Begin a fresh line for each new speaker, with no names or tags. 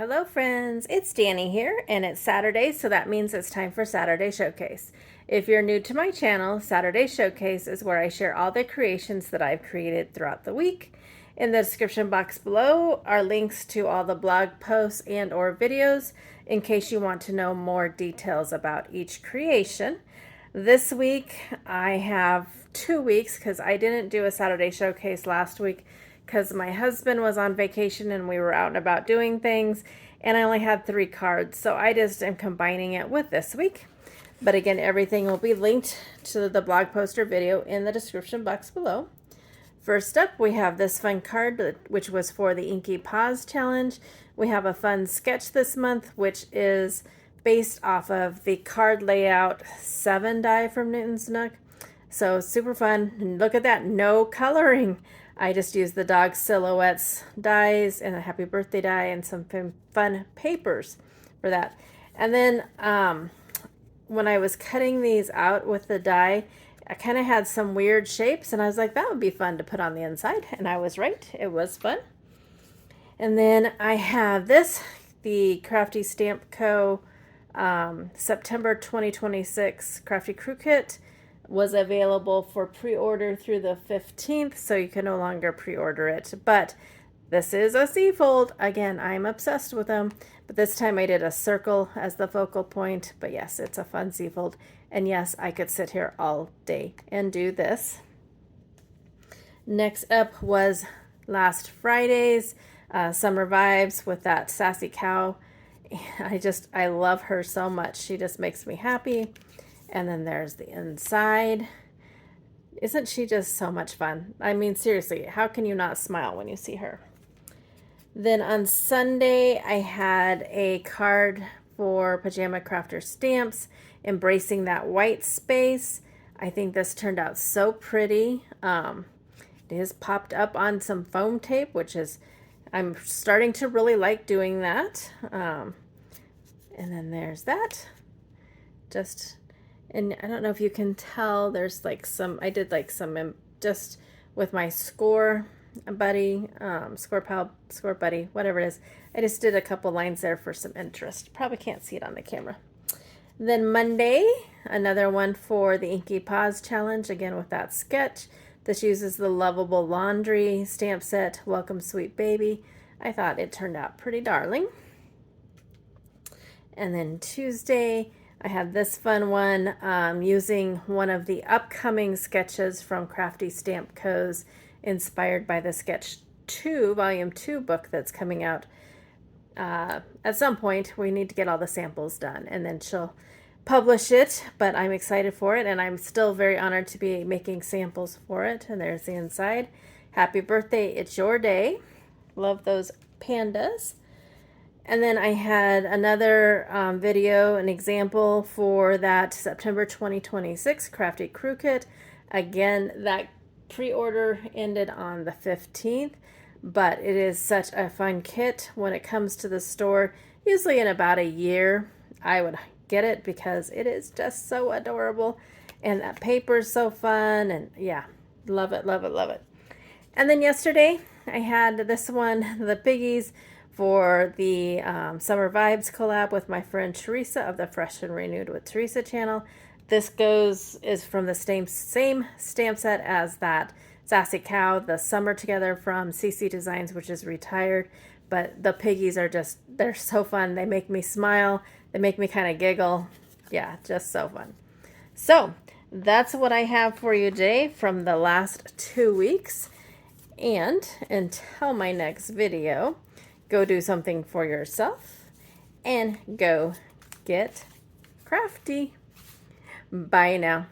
Hello friends, it's Danny here, and it's Saturday, so that means it's time for Saturday Showcase. If you're new to my channel, Saturday Showcase is where I share all the creations that I've created throughout the week. In the description box below are links to all the blog posts and or videos in case you want to know more details about each creation. This week I have 2 weeks because I didn't do a Saturday Showcase last week because my husband was on vacation and we were out and about doing things, and I only had 3 cards, so I just am combining it with this week. But again, everything will be linked to the blog post or video in the description box below. First up, we have this fun card, which was for the Inky Paws Challenge. We have a fun sketch this month, which is based off of the card layout 7 die from Newton's Nook. So super fun. And look at that, no coloring. I just used the dog silhouettes dies and a happy birthday die and some fun papers for that. And then when I was cutting these out with the die, I kind of had some weird shapes, and I was like, that would be fun to put on the inside. And I was right, it was fun. And then I have this, the Crafty Stamp Co. September 2026 Crafty Crew Kit. Was available for pre-order through the 15th, so you can no longer pre-order it. But this is a C-fold. Again, I'm obsessed with them. But this time I did a circle as the focal point. But yes, it's a fun C-fold. And yes, I could sit here all day and do this. Next up was last Friday's Summer Vibes with that sassy cow. I love her so much. She just makes me happy. And then there's the inside. Isn't she just so much fun? I mean, seriously, how can you not smile when you see her? Then on Sunday, I had a card for Pajama Crafter Stamps, embracing that white space. I think this turned out so pretty. It is popped up on some foam tape, which is, I'm starting to really like doing that. And then there's that. And I don't know if you can tell, there's like some, I did like some just with my score buddy, score pal, score buddy, whatever it is. I just did a couple lines there for some interest. Probably can't see it on the camera. Then Monday, another one for the Inky Paws Challenge, again with that sketch. This uses the Lovable Laundry stamp set, Welcome Sweet Baby. I thought it turned out pretty darling. And then Tuesday, I had this fun one using one of the upcoming sketches from Crafty Stamp Co.'s inspired by the Sketch 2, Volume 2 book that's coming out. At some point, we need to get all the samples done, and then she'll publish it, but I'm excited for it, and I'm still very honored to be making samples for it. And there's the inside. Happy birthday, it's your day. Love those pandas. And then I had another video, an example for that September 2026 Crafty Crew Kit. Again, that pre-order ended on the 15th, but it is such a fun kit. When it comes to the store, usually in about a year, I would get it because it is just so adorable. And that paper is so fun, and yeah, love it, love it, love it. And then yesterday, I had this one, the Piggies, for the Summer Vibes collab with my friend Teresa of the Fresh and Renewed with Teresa channel. This is from the same stamp set as that Sassy Cow, the Summer Together from CC Designs, which is retired. But the Piggies are just, they're so fun. They make me smile. They make me kind of giggle. Yeah, just so fun. So that's what I have for you today from the last 2 weeks. And until my next video, go do something for yourself and go get crafty. Bye now.